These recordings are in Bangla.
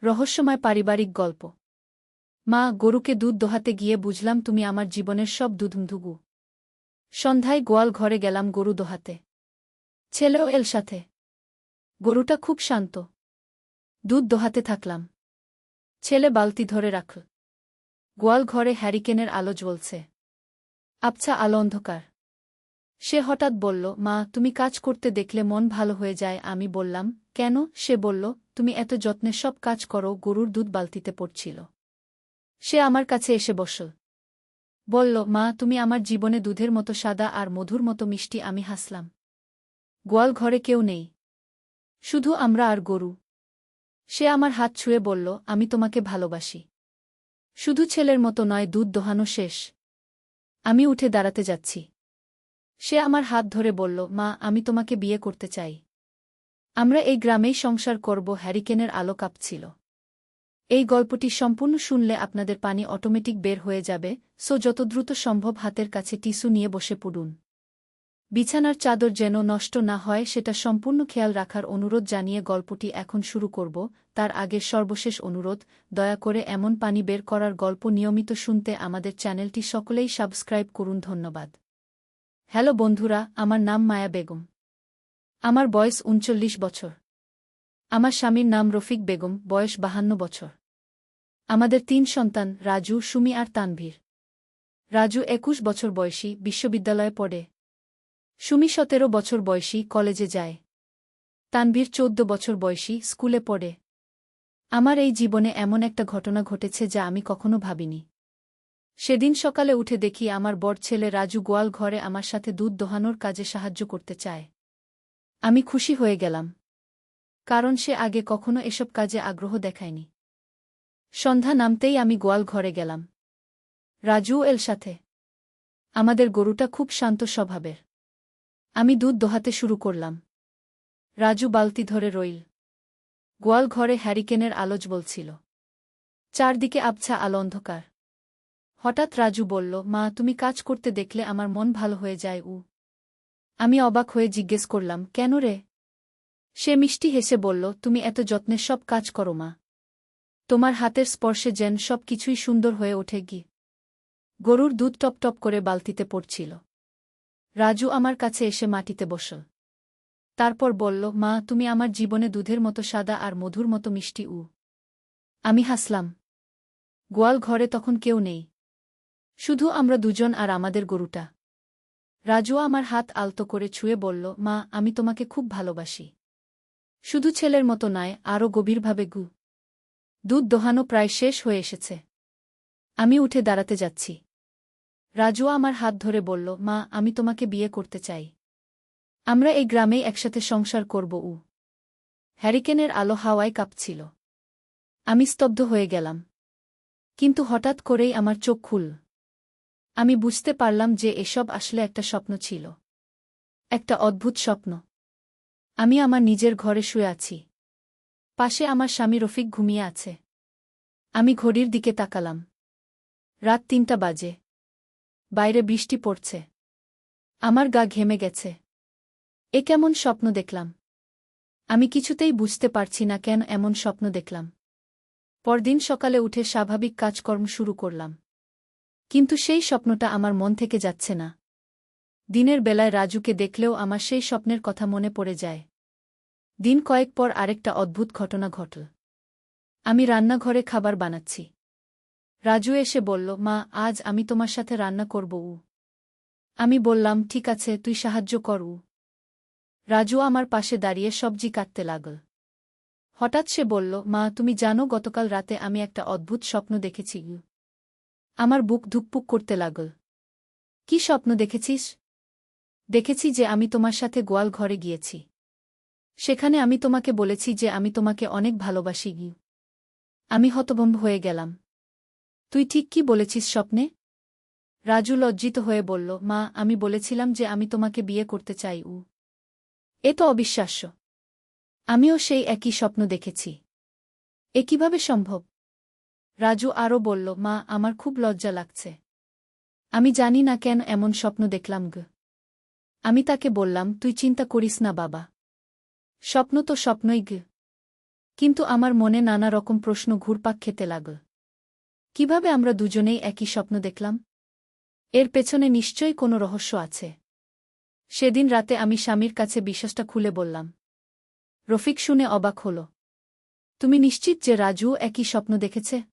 রহস্যময় পারিবারিক গল্প। মা, গরুকে দুধ দোহাতে গিয়ে বুঝলাম তুমি আমার জীবনের সব দুধুমধুগু। সন্ধ্যায় গোয়াল ঘরে গেলাম গরু দোহাতে। ছেলেও এল সাথে। গরুটা খুব শান্ত। দুধ দোহাতে থাকলাম। ছেলে বালতি ধরে রাখল। গোয়াল ঘরে হ্যারিকেনের আলো জ্বলছে। আবছা আলো অন্ধকার। সে হঠাৎ বলল, মা, তুমি কাজ করতে দেখলে মন ভালো হয়ে যায়। আমি বললাম, কেন? সে বলল, তুমি এত যত্নে সব কাজ করো। গরুর দুধ বালতিতে পড়ছিল। সে আমার কাছে এসে বসল। বলল, মা, তুমি আমার জীবনে দুধের মতো সাদা আর মধুর মতো মিষ্টি। আমি হাসলাম। গোয়াল ঘরে কেউ নেই, শুধু আমরা আর গরু। সে আমার হাত ছুঁয়ে বলল, আমি তোমাকে ভালোবাসি। শুধু ছেলের মতো নয়। দুধ দোহানো শেষ। আমি উঠে দাঁড়াতে যাচ্ছি। সে আমার হাত ধরে বলল, মা, আমি তোমাকে বিয়ে করতে চাই। আমরা এই গ্রামেই সংসার করব। হ্যারিকেনের আলো কাঁপছিল। এই গল্পটি সম্পূর্ণ শুনলে আপনাদের পানি অটোমেটিক বের হয়ে যাবে, সো যত দ্রুত সম্ভব হাতের কাছে টিস্যু নিয়ে বসে পড়ুন। বিছানার চাদর যেন নষ্ট না হয় সেটা সম্পূর্ণ খেয়াল রাখার অনুরোধ জানিয়ে গল্পটি এখন শুরু করব। তার আগের সর্বশেষ অনুরোধ, দয়া করে এমন পানি বের করার গল্প নিয়মিত শুনতে আমাদের চ্যানেলটি সকলেই সাবস্ক্রাইব করুন। ধন্যবাদ। হ্যালো বন্ধুরা, আমার নাম মায়া বেগম। আমার বয়স ৩৯ বছর। আমার স্বামীর নাম রফিক বেগম, বয়স ৫২ বছর। আমাদের ৩ সন্তান, রাজু, সুমি আর তানভীর। রাজু ২১ বছর বয়সী, বিশ্ববিদ্যালয়ে পড়ে। সুমি ১৭ বছর বয়সী, কলেজে যায়। তানভীর ১৪ বছর বয়সী, স্কুলে পড়ে। আমার এই জীবনে এমন একটা ঘটনা ঘটেছে যা আমি কখনো ভাবিনি। সেদিন সকালে উঠে দেখি আমার বড় ছেলে রাজু গোয়াল ঘরে আমার সাথে দুধ দোহানোর কাজে সাহায্য করতে চায়। আমি খুশি হয়ে গেলাম, কারণ সে আগে কখনো এসব কাজে আগ্রহ দেখায়নি। সন্ধ্যা নামতেই আমি গোয়াল ঘরে গেলাম। রাজু এল সাথে। আমাদের গরুটা খুব শান্ত স্বভাবের। আমি দুধ দোহাতে শুরু করলাম। রাজু বালতি ধরে রইল। গোয়াল ঘরে হ্যারিকেনের আলো জ্বলছিল। চারদিকে আবছা আলো অন্ধকার। হঠাৎ রাজু বলল, মা, তুমি কাজ করতে দেখলে আমার মন ভালো হয়ে যায়। আমি অবাক হয়ে জিজ্ঞেস করলাম, কেন রে? সে মিষ্টি হেসে বলল, তুমি এত যত্নে সব কাজ করো মা। তোমার হাতের স্পর্শে যেন সব কিছুই সুন্দর হয়ে ওঠে। গরুর দুধ টপ টপ করে বালতিতে পড়ছিল। রাজু আমার কাছে এসে মাটিতে বসল। তারপর বলল, মা, তুমি আমার জীবনে দুধের মতো সাদা আর মধুর মতো মিষ্টি। আমি হাসলাম। গোয়াল ঘরে তখন কেউ নেই, শুধু আমরা দুজন আর আমাদের গরুটা। রাজু আমার হাত আলতো করে ছুঁয়ে বলল, মা, আমি তোমাকে খুব ভালোবাসি। শুধু ছেলের মতো নয়, আরও গভীরভাবে। দুধ দোহানো প্রায় শেষ হয়ে এসেছে। আমি উঠে দাঁড়াতে যাচ্ছি। রাজু আমার হাত ধরে বলল, মা, আমি তোমাকে বিয়ে করতে চাই। আমরা এই গ্রামেই একসাথে সংসার করব। হ্যারিকেনের আলো হাওয়ায় কাঁপছিল। আমি স্তব্ধ হয়ে গেলাম। কিন্তু হঠাৎ করেই আমার চোখ খুলল। আমি বুঝতে পারলাম যে এসব আসলে একটা স্বপ্ন ছিল। একটা অদ্ভুত স্বপ্ন। আমি আমার নিজের ঘরে শুয়ে আছি। পাশে আমার স্বামী রফিক ঘুমিয়ে আছে। আমি ঘড়ির দিকে তাকালাম। রাত ৩টা বাজে। বাইরে বৃষ্টি পড়ছে। আমার গা ঘেমে গেছে। এ কেমন স্বপ্ন দেখলাম? আমি কিছুতেই বুঝতে পারছি না কেন এমন স্বপ্ন দেখলাম। পরদিন সকালে উঠে স্বাভাবিক কাজকর্ম শুরু করলাম। কিন্তু সেই স্বপ্নটা আমার মন থেকে যাচ্ছে না। দিনের বেলায় রাজুকে দেখলেও আমার সেই স্বপ্নের কথা মনে পড়ে যায়। দিন কয়েক পর আরেকটা অদ্ভুত ঘটনা ঘটল। আমি রান্নাঘরে খাবার বানাচ্ছি। রাজু এসে বলল, মা, আজ আমি তোমার সাথে রান্না করব। আমি বললাম, ঠিক আছে, তুই সাহায্য কর। রাজু আমার পাশে দাঁড়িয়ে সবজি কাটতে লাগল। হঠাৎ সে বলল, মা, তুমি জানো গতকাল রাতে আমি একটা অদ্ভুত স্বপ্ন দেখেছি। আমার বুক ধুকপুক করতে লাগল। কি স্বপ্ন দেখেছিস? দেখেছি যে আমি তোমার সাথে গোয়াল ঘরে গিয়েছি। সেখানে আমি তোমাকে বলেছি যে আমি তোমাকে অনেক ভালোবাসি। আমি হতভম্ব হয়ে গেলাম। তুই ঠিক কি বলেছিস স্বপ্নে? রাজু লজ্জিত হয়ে বলল, মা, আমি বলেছিলাম যে আমি তোমাকে বিয়ে করতে চাই। এ তো অবিশ্বাস্য। আমিও সেই একই স্বপ্ন দেখেছি। এ কিভাবে সম্ভব? রাজু আরও বলল, মা, আমার খুব লজ্জা লাগছে। আমি জানি না কেন এমন স্বপ্ন দেখলাম। আমি তাকে বললাম, তুই চিন্তা করিস না বাবা। স্বপ্ন তো স্বপ্নই। কিন্তু আমার মনে নানা রকম প্রশ্ন ঘুরপাক খেতে লাগল। কিভাবে আমরা দুজনেই একই স্বপ্ন দেখলাম? এর পেছনে নিশ্চয়ই কোনো রহস্য আছে। সেদিন রাতে আমি স্বামীর কাছে বিশ্বাসটা খুলে বললাম। রফিক শুনে অবাক হল। তুমি নিশ্চিত যে রাজু একই স্বপ্ন দেখেছে?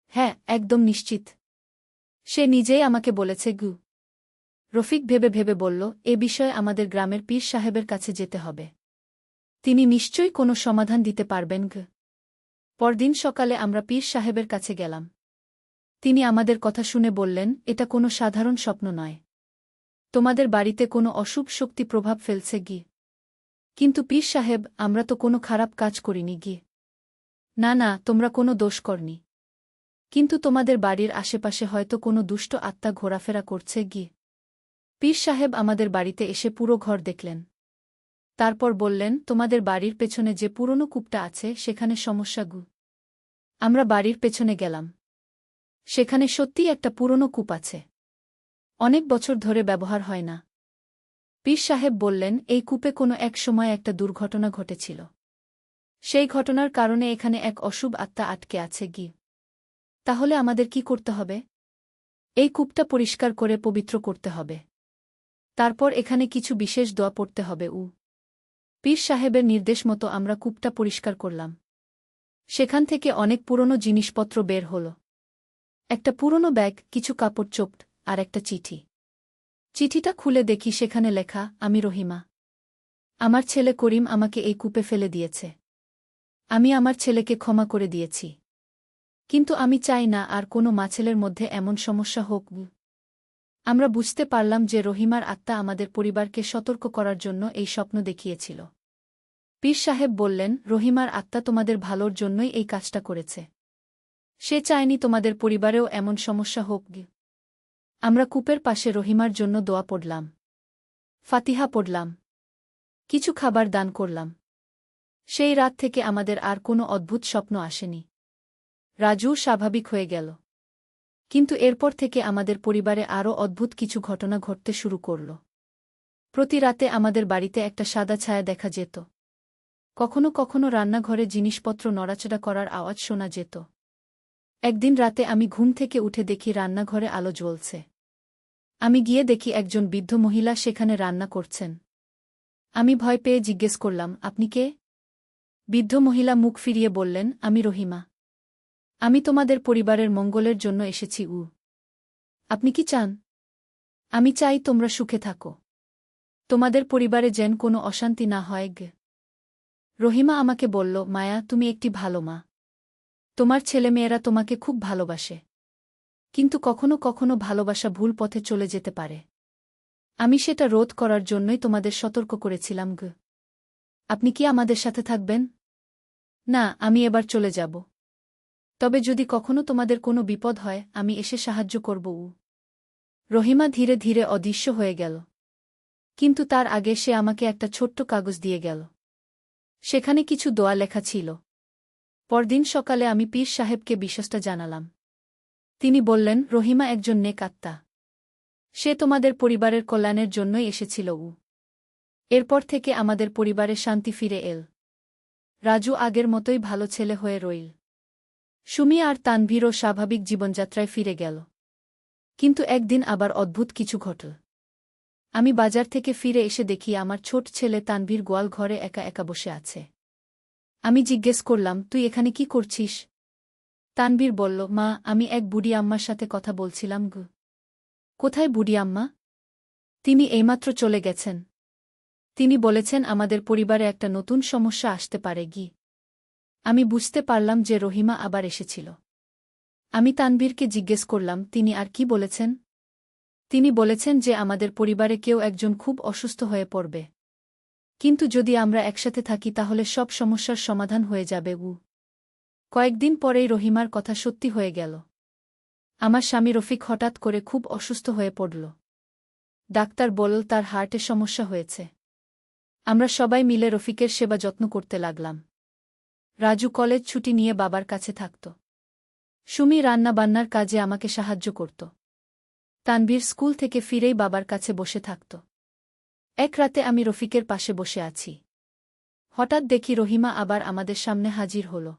হ্যাঁ, একদম নিশ্চিত। সে নিজেই আমাকে বলেছে গু। রফিক ভেবে ভেবে বলল, এ বিষয়ে আমাদের গ্রামের পীর সাহেবের কাছে যেতে হবে। তিনি নিশ্চয়ই কোনো সমাধান দিতে পারবেন গু। পরদিন সকালে আমরা পীর সাহেবের কাছে গেলাম। তিনি আমাদের কথা শুনে বললেন, এটা কোনো সাধারণ স্বপ্ন নয়। তোমাদের বাড়িতে কোনো অশুভ শক্তি প্রভাব ফেলছে গি। কিন্তু পীর সাহেব, আমরা তো কোনো খারাপ কাজ করিনি গি। না না, তোমরা কোনো দোষ করনি। কিন্তু তোমাদের বাড়ির আশেপাশে হয়তো কোনো দুষ্ট আত্মা ঘোরাফেরা করছে গি। পীর সাহেব আমাদের বাড়িতে এসে পুরো ঘর দেখলেন। তারপর বললেন, তোমাদের বাড়ির পেছনে যে পুরনো কূপটা আছে সেখানে সমস্যা গু। আমরা বাড়ির পেছনে গেলাম। সেখানে সত্যিই একটা পুরনো কূপ আছে। অনেক বছর ধরে ব্যবহার হয় না। পীর সাহেব বললেন, এই কূপে কোনো এক সময় একটা দুর্ঘটনা ঘটেছিল। সেই ঘটনার কারণে এখানে এক অশুভ আত্মা আটকে আছে গি। তাহলে আমাদের কি করতে হবে? এই কূপটা পরিষ্কার করে পবিত্র করতে হবে। তারপর এখানে কিছু বিশেষ দোয়া পড়তে হবে। পীর সাহেবের নির্দেশ মতো আমরা কূপটা পরিষ্কার করলাম। সেখান থেকে অনেক পুরনো জিনিসপত্র বের হল। একটা পুরনো ব্যাগ, কিছু কাপড় চোপট, আর একটা চিঠি। চিঠিটা খুলে দেখি সেখানে লেখা, আমি রহিমা। আমার ছেলে করিম আমাকে এই কূপে ফেলে দিয়েছে। আমি আমার ছেলেকে ক্ষমা করে দিয়েছি। কিন্তু আমি চাই না আর কোনো মাছেলের মধ্যে এমন সমস্যা হোক। আমরা বুঝতে পারলাম যে রহিমার আত্মা আমাদের পরিবারকে সতর্ক করার জন্য এই স্বপ্ন দেখিয়েছিল। পীর সাহেব বললেন, রহিমার আত্মা তোমাদের ভালোর জন্যই এই কাজটা করেছে। সে চায়নি তোমাদের পরিবারেও এমন সমস্যা হোক। আমরা কূপের পাশে রহিমার জন্য দোয়া পড়লাম, ফাতিহা পড়লাম, কিছু খাবার দান করলাম। সেই রাত থেকে আমাদের আর কোনো অদ্ভুত স্বপ্ন আসেনি। রাজু স্বাভাবিক হয়ে গেল। কিন্তু এরপর থেকে আমাদের পরিবারে আরও অদ্ভুত কিছু ঘটনা ঘটতে শুরু করল। প্রতি রাতে আমাদের বাড়িতে একটা সাদা ছায়া দেখা যেত। কখনো কখনো রান্নাঘরে জিনিসপত্র নড়াচড়া করার আওয়াজ শোনা যেত। একদিন রাতে আমি ঘুম থেকে উঠে দেখি রান্নাঘরে আলো জ্বলছে। আমি গিয়ে দেখি একজন বৃদ্ধ মহিলা সেখানে রান্না করছেন। আমি ভয় পেয়ে জিজ্ঞেস করলাম, আপনি কে? বৃদ্ধ মহিলা মুখ ফিরিয়ে বললেন, আমি রহিমা। আমি তোমাদের পরিবারের মঙ্গলের জন্য এসেছি। আপনি কি চান? আমি চাই তোমরা সুখে থাকো। তোমাদের পরিবারে যেন কোনো অশান্তি না হয়। রহিমা আমাকে বলল, মায়া, তুমি একটি ভালো মা। তোমার ছেলেমেয়েরা তোমাকে খুব ভালোবাসে। কিন্তু কখনো কখনো ভালোবাসা ভুল পথে চলে যেতে পারে। আমি সেটা রোধ করার জন্যই তোমাদের সতর্ক করেছিলাম। আপনি কি আমাদের সাথে থাকবেন? না, আমি এবার চলে যাব। তবে যদি কখনো তোমাদের কোনো বিপদ হয়, আমি এসে সাহায্য করব। রহিমা ধীরে ধীরে অদৃশ্য হয়ে গেল। কিন্তু তার আগে সে আমাকে একটা ছোট্ট কাগজ দিয়ে গেল। সেখানে কিছু দোয়া লেখা ছিল। পরদিন সকালে আমি পীর সাহেবকে বিষয়টা জানালাম। তিনি বললেন, রহিমা একজন নেক আত্মা। সে তোমাদের পরিবারের কল্যাণের জন্যই এসেছিল। এরপর থেকে আমাদের পরিবারে শান্তি ফিরে এল। রাজু আগের মতোই ভালো ছেলে হয়ে রইল। সুমি আর তানভীরও স্বাভাবিক জীবনযাত্রায় ফিরে গেল। কিন্তু একদিন আবার অদ্ভুত কিছু ঘটল। আমি বাজার থেকে ফিরে এসে দেখি আমার ছোট ছেলে তানভীর গোয়াল ঘরে একা একা বসে আছে। আমি জিজ্ঞেস করলাম, তুই এখানে কি করছিস? তানভীর বলল, মা, আমি এক বুড়ি আম্মার সাথে কথা বলছিলাম। কোথায় বুড়ি আম্মা? তিনি এইমাত্র চলে গেছেন। তিনি বলেছেন আমাদের পরিবারে একটা নতুন সমস্যা আসতে পারে। আমি বুঝতে পারলাম যে রহিমা আবার এসেছিল। আমি তানভীরকে জিজ্ঞেস করলাম, তিনি আর কি বলেছেন? তিনি বলেছেন যে আমাদের পরিবারে কেউ একজন খুব অসুস্থ হয়ে পড়বে। কিন্তু যদি আমরা একসাথে থাকি তাহলে সব সমস্যার সমাধান হয়ে যাবে। কয়েকদিন পরেই রহিমার কথা সত্যি হয়ে গেল। আমার স্বামী রফিক হঠাৎ করে খুব অসুস্থ হয়ে পড়ল। ডাক্তার বলল তার হার্টে সমস্যা হয়েছে। আমরা সবাই মিলে রফিকের সেবা যত্ন করতে লাগলাম। রাজু কলেজ ছুটি নিয়ে বাবার কাছে থাকত। সুমি রান্নাবান্নার কাজে আমাকে সাহায্য করত। তানভীর স্কুল থেকে ফিরেই বাবার কাছে বসে থাকত। এক রাতে আমি রফিকের পাশে বসে আছি। হঠাৎ দেখি রহিমা আবার আমাদের সামনে হাজির হল।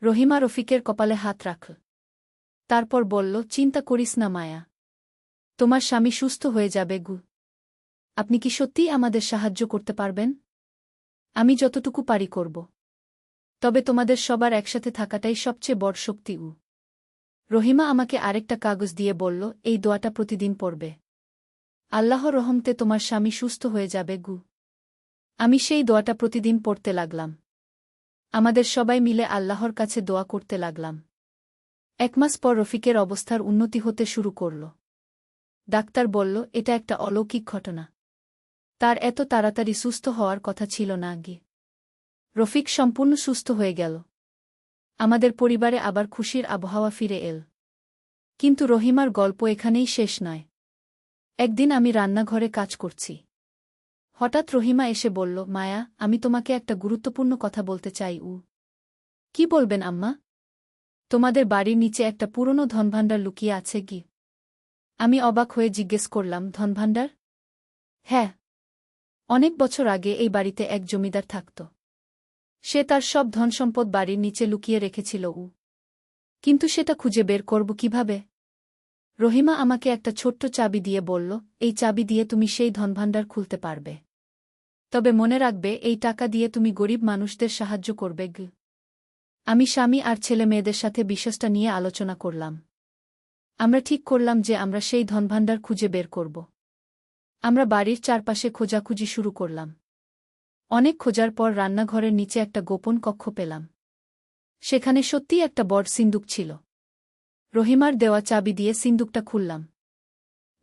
রহিমা রফিকের কপালে হাত রাখল। তারপর বলল, চিন্তা করিস না মায়া, তোমার স্বামী সুস্থ হয়ে যাবে গু। আপনি কি সত্যিই আমাদের সাহায্য করতে পারবেন? আমি যতটুকু পারি করব। তবে তোমাদের সবার একসাথে থাকাটাই সবচেয়ে বড় শক্তি। রহিমা আমাকে আরেকটা কাগজ দিয়ে বলল, এই দোয়াটা প্রতিদিন পড়বে। আল্লাহর রহমতে তোমার স্বামী সুস্থ হয়ে যাবে গু। আমি সেই দোয়াটা প্রতিদিন পড়তে লাগলাম। আমাদের সবাই মিলে আল্লাহর কাছে দোয়া করতে লাগলাম। 1 মাস পর রফিকের অবস্থার উন্নতি হতে শুরু করল। ডাক্তার বলল, এটা একটা অলৌকিক ঘটনা। তার এত তাড়াতাড়ি সুস্থ হওয়ার কথা ছিল না আগে। রফিক সম্পূর্ণ সুস্থ হয়ে গেল। আমাদের পরিবারে আবার খুশির আবহাওয়া ফিরে এল। কিন্তু রহিমার গল্প এখানেই শেষ নয়। একদিন আমি রান্নাঘরে কাজ করছি। হঠাৎ রহিমা এসে বলল, মায়া, আমি তোমাকে একটা গুরুত্বপূর্ণ কথা বলতে চাই। কি বলবেন আম্মা? তোমাদের বাড়ির নিচে একটা পুরনো ধনভাণ্ডার লুকিয়ে আছে কি? আমি অবাক হয়ে জিজ্ঞেস করলাম, ধনভাণ্ডার? হ্যাঁ। অনেক বছর আগে এই বাড়িতে এক জমিদার থাকত। সে তার সব ধনসম্পদ বাড়ির নিচে লুকিয়ে রেখেছিল। কিন্তু সেটা খুঁজে বের করব কিভাবে? রহিমা আমাকে একটা ছোট্ট চাবি দিয়ে বলল, এই চাবি দিয়ে তুমি সেই ধনভাণ্ডার খুলতে পারবে। তবে মনে রাখবে, এই টাকা দিয়ে তুমি গরিব মানুষদের সাহায্য করবে। আমি স্বামী আর ছেলে মেয়েদের সাথে বিষয়টা নিয়ে আলোচনা করলাম। আমরা ঠিক করলাম যে আমরা সেই ধনভাণ্ডার খুঁজে বের করব। আমরা বাড়ির চারপাশে খোঁজাখুঁজি শুরু করলাম। অনেক খোঁজার পর রান্নাঘরের নিচে একটা গোপন কক্ষ পেলাম। সেখানে সত্যিই একটা বড় সিন্দুক ছিল। রহিমার দেওয়া চাবি দিয়ে সিন্দুকটা খুললাম।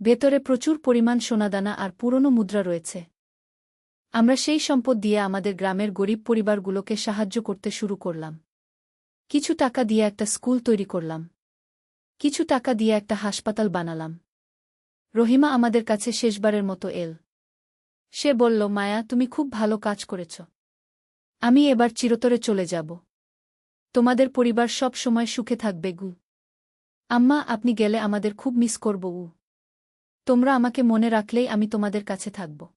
ভেতরে প্রচুর পরিমাণ সোনাদানা আর পুরনো মুদ্রা রয়েছে। আমরা সেই সম্পদ দিয়ে আমাদের গ্রামের গরিব পরিবারগুলোকে সাহায্য করতে শুরু করলাম। কিছু টাকা দিয়ে একটা স্কুল তৈরি করলাম। কিছু টাকা দিয়ে একটা হাসপাতাল বানালাম। রহিমা আমাদের কাছে শেষবারের মতো এল। সে বলল, মায়া, তুমি খুব ভালো কাজ করেছ। আমি এবার চিরতরে চলে যাব। তোমাদের পরিবার সব সময় সুখে থাকবে গু। আম্মা, আপনি গেলে আমাদের খুব মিস করব। তোমরা আমাকে মনে রাখলেই আমি তোমাদের কাছে থাকব।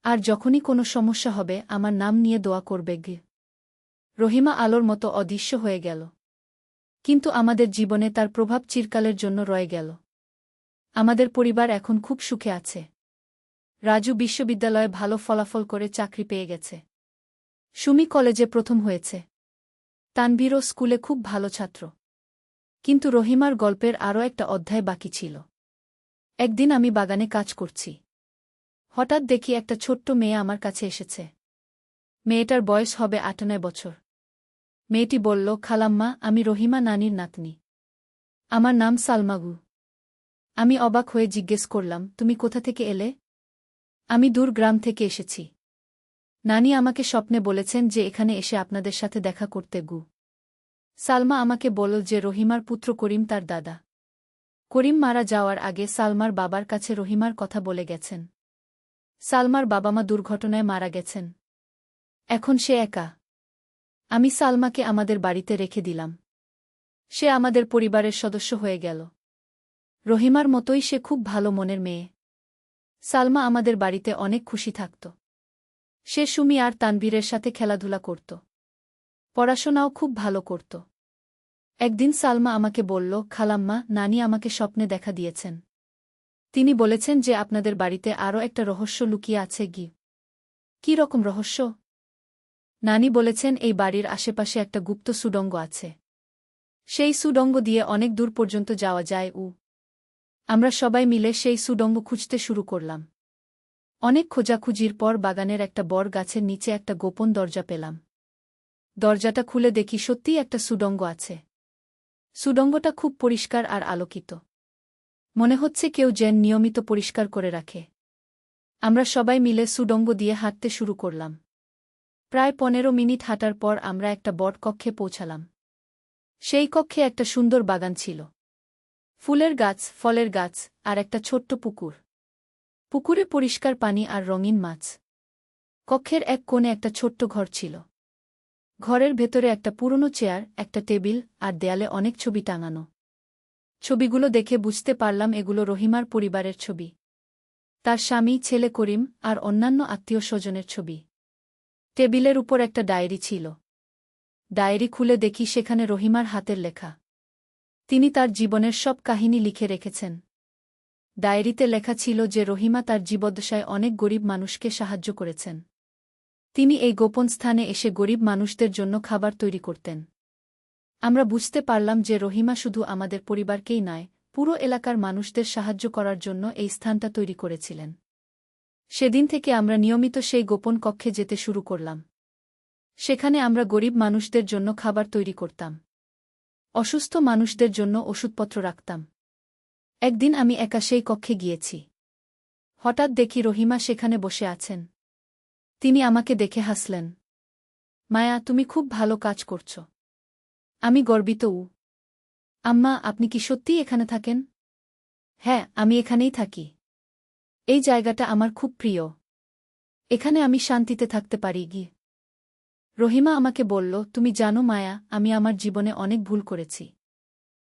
আর যখনই কোনো সমস্যা হবে আমার নাম নিয়ে দোয়া করবে গে। রহিমা আলোর মতো অদৃশ্য হয়ে গেল। কিন্তু আমাদের জীবনে তার প্রভাব চিরকালের জন্য রয়ে গেল। আমাদের পরিবার এখন খুব সুখে আছে। রাজু বিশ্ববিদ্যালয়ে ভালো ফলাফল করে চাকরি পেয়ে গেছে। সুমি কলেজে প্রথম হয়েছে। তানভীরও স্কুলে খুব ভালো ছাত্র। কিন্তু রহিমার গল্পের আরও একটা অধ্যায় বাকি ছিল। একদিন আমি বাগানে কাজ করছি। হঠাৎ দেখি একটা ছোট্ট মেয়ে আমার কাছে এসেছে। মেয়েটার বয়স হবে 8-9 বছর। মেয়েটি বলল, খালাম্মা, আমি রহিমা নানির নাতনি। আমার নাম সালমাগু। আমি অবাক হয়ে জিজ্ঞেস করলাম, তুমি কোথা থেকে এলে? আমি দূর গ্রাম থেকে এসেছি। নানি আমাকে স্বপ্নে বলেছেন যে এখানে এসে আপনাদের সাথে দেখা করতে গু। সালমা আমাকে বলল যে রহিমার পুত্র করিম তার দাদা। করিম মারা যাওয়ার আগে সালমার বাবার কাছে রহিমার কথা বলে গেছেন। সালমার বাবা-মা দুর্ঘটনায় মারা গেছেন। এখন সে একা। আমি সালমাকে আমাদের বাড়িতে রেখে দিলাম। সে আমাদের পরিবারের সদস্য হয়ে গেল। রহিমার মতোই সে খুব ভালো মনের মেয়ে। সালমা আমাদের বাড়িতে অনেক খুশি থাকত। সে সুমি আর তানভীরের সাথে খেলাধুলা করত। পড়াশোনাও খুব ভালো করত। একদিন সালমা আমাকে বলল, খালাম্মা, নানি আমাকে স্বপ্নে দেখা দিয়েছেন। তিনি বলেছেন যে আপনাদের বাড়িতে আরও একটা রহস্য লুকিয়ে আছে গি। কী রকম রহস্য? নানি বলেছেন এই বাড়ির আশেপাশে একটা গুপ্ত সুড়ঙ্গ আছে। সেই সুড়ঙ্গ দিয়ে অনেক দূর পর্যন্ত যাওয়া যায়। আমরা সবাই মিলে সেই সুড়ঙ্গ খুঁজতে শুরু করলাম। অনেক খোঁজাখুঁজির পর বাগানের একটা বড় গাছের নিচে একটা গোপন দরজা পেলাম। দরজাটা খুলে দেখি সত্যিই একটা সুড়ঙ্গ আছে। সুড়ঙ্গটা খুব পরিষ্কার আর আলোকিত। মনে হচ্ছে কেউ যেন নিয়মিত পরিষ্কার করে রাখে। আমরা সবাই মিলে সুড়ঙ্গ দিয়ে হাঁটতে শুরু করলাম। প্রায় 15 মিনিট হাঁটার পর আমরা একটা বট কক্ষে পৌঁছালাম। সেই কক্ষে একটা সুন্দর বাগান ছিল। ফুলের গাছ, ফলের গাছ আর একটা ছোট্ট পুকুর। পুকুরে পরিষ্কার পানি আর রঙিন মাছ। কক্ষের এক কোণে একটা ছোট্ট ঘর ছিল। ঘরের ভেতরে একটা পুরনো চেয়ার, একটা টেবিল আর দেয়ালে অনেক ছবি টাঙানো। ছবিগুলো দেখে বুঝতে পারলাম এগুলো রহিমার পরিবারের ছবি। তার স্বামী, ছেলে করিম আর অন্যান্য আত্মীয় স্বজনের ছবি। টেবিলের উপর একটা ডায়েরি ছিল। ডায়েরি খুলে দেখি সেখানে রহিমার হাতের লেখা। তিনি তার জীবনের সব কাহিনী লিখে রেখেছেন। ডায়েরিতে লেখা ছিল যে রহিমা তার জীবদ্দশায় অনেক গরিব মানুষকে সাহায্য করেছেন। তিনি এই গোপন স্থানে এসে গরিব মানুষদের জন্য খাবার তৈরি করতেন। আমরা বুঝতে পারলাম যে রহিমা শুধু আমাদের পরিবারকেই নয়, পুরো এলাকার মানুষদের সাহায্য করার জন্য এই স্থানটা তৈরি করেছিলেন। সেদিন থেকে আমরা নিয়মিত সেই গোপন কক্ষে যেতে শুরু করলাম। সেখানে আমরা গরিব মানুষদের জন্য খাবার তৈরি করতাম। অসুস্থ মানুষদের জন্য ওষুধপত্র রাখতাম। একদিন আমি একা সেই কক্ষে গিয়েছি। হঠাৎ দেখি রহিমা সেখানে বসে আছেন। তিনি আমাকে দেখে হাসলেন। মায়া, তুমি খুব ভালো কাজ করছ। আমি গর্বিত। আম্মা, আপনি কি সত্যিই এখানে থাকেন? হ্যাঁ, আমি এখানেই থাকি। এই জায়গাটা আমার খুব প্রিয়। এখানে আমি শান্তিতে থাকতে পারি। রহিমা আমাকে বলল, তুমি জানো মায়া, আমি আমার জীবনে অনেক ভুল করেছি।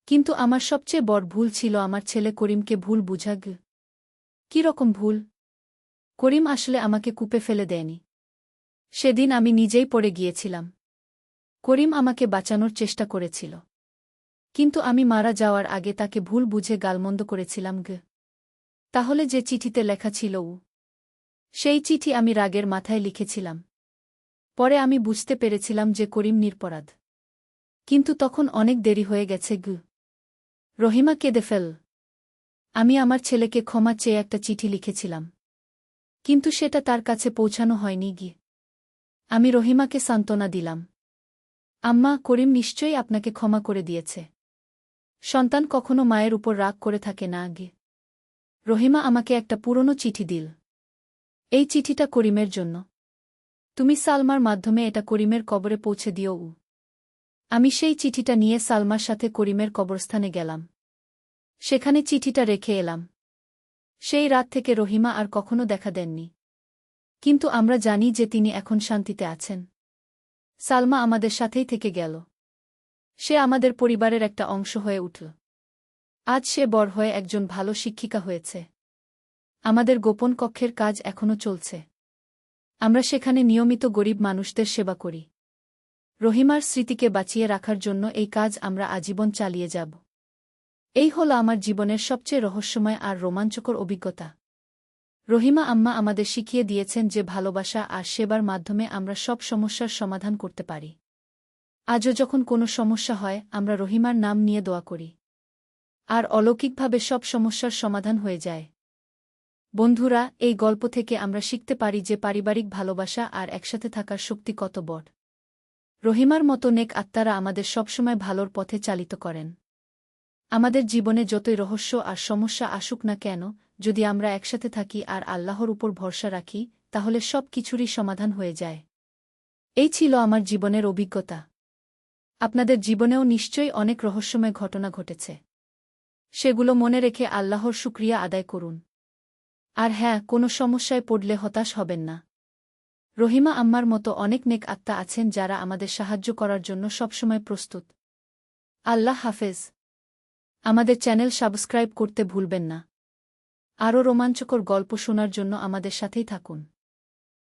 কিন্তু আমার সবচেয়ে বড় ভুল ছিল আমার ছেলে করিমকে ভুল বুঝা। কী রকম ভুল? করিম আসলে আমাকে কূপে ফেলে দেয়নি। সেদিন আমি নিজেই পড়ে গিয়েছিলাম। করিম আমাকে বাঁচানোর চেষ্টা করেছিল। কিন্তু আমি মারা যাওয়ার আগে তাকে ভুল বুঝে গালমন্দ করেছিলাম। তাহলে যে চিঠিতে লেখা ছিল সেই চিঠি আমি রাগের মাথায় লিখেছিলাম। পরে আমি বুঝতে পেরেছিলাম যে করিম নিরপরাধ। কিন্তু তখন অনেক দেরি হয়ে গেছে। রহিমা কেঁদে ফেল। আমি আমার ছেলেকে ক্ষমা চেয়ে একটা চিঠি লিখেছিলাম। কিন্তু সেটা তার কাছে পৌঁছানো হয়নি। আমি রহিমাকে সান্ত্বনা দিলাম। আম্মা, করিম নিশ্চয়ই আপনাকে ক্ষমা করে দিয়েছে। সন্তান কখনো মায়ের উপর রাগ করে থাকে না। রহিমা আমাকে একটা পুরনো চিঠি দিল। এই চিঠিটা করিমের জন্য। তুমি সালমার মাধ্যমে এটা করিমের কবরে পৌঁছে দিও। আমি সেই চিঠিটা নিয়ে সালমার সাথে করিমের কবরস্থানে গেলাম। সেখানে চিঠিটা রেখে এলাম। সেই রাত থেকে রহিমা আর কখনো দেখা দেননি। কিন্তু আমরা জানি যে তিনি এখন শান্তিতে আছেন। সালমা আমাদের সাথেই থেকে গেল। সে আমাদের পরিবারের একটা অংশ হয়ে উঠল। আজ সে বড় হয়ে একজন ভালো শিক্ষিকা হয়েছে। আমাদের গোপন কক্ষের কাজ এখনও চলছে। আমরা সেখানে নিয়মিত গরিব মানুষদের সেবা করি। রহিমার স্মৃতিকে বাঁচিয়ে রাখার জন্য এই কাজ আমরা আজীবন চালিয়ে যাব। এই হল আমার জীবনের সবচেয়ে রহস্যময় আর রোমাঞ্চকর অভিজ্ঞতা। রহিমা আম্মা আমাদের শিখিয়ে দিয়েছেন যে ভালোবাসা আর সেবার মাধ্যমে আমরা সব সমস্যার সমাধান করতে পারি। আজও যখন কোনো সমস্যা হয়, আমরা রহিমার নাম নিয়ে দোয়া করি। আর অলৌকিকভাবে সব সমস্যার সমাধান হয়ে যায়। বন্ধুরা, এই গল্প থেকে আমরা শিখতে পারি যে পারিবারিক ভালোবাসা আর একসাথে থাকার শক্তি কত বড়। রহিমার মতো নেক আত্মারা আমাদের সবসময় ভালোর পথে চালিত করেন। আমাদের জীবনে যতই রহস্য আর সমস্যা আসুক না কেন, যদি আমরা একসাথে থাকি আর আল্লাহর উপর ভরসা রাখি, তাহলে সব কিছুরই সমাধান হয়ে যায়। এই ছিল আমার জীবনের অভিজ্ঞতা। আপনাদের জীবনেও নিশ্চয়ই অনেক রহস্যময় ঘটনা ঘটেছে। সেগুলো মনে রেখে আল্লাহর শুকরিয়া আদায় করুন। আর হ্যাঁ, কোনো সমস্যায় পড়লে হতাশ হবেন না। রহিমা আম্মার মতো অনেক নেক আত্মা আছেন যারা আমাদের সাহায্য করার জন্য সবসময় প্রস্তুত। আল্লাহ হাফেজ। আমাদের চ্যানেল সাবস্ক্রাইব করতে ভুলবেন না। আরও রোমাঞ্চকর গল্প শোনার জন্য আমাদের সাথেই থাকুন।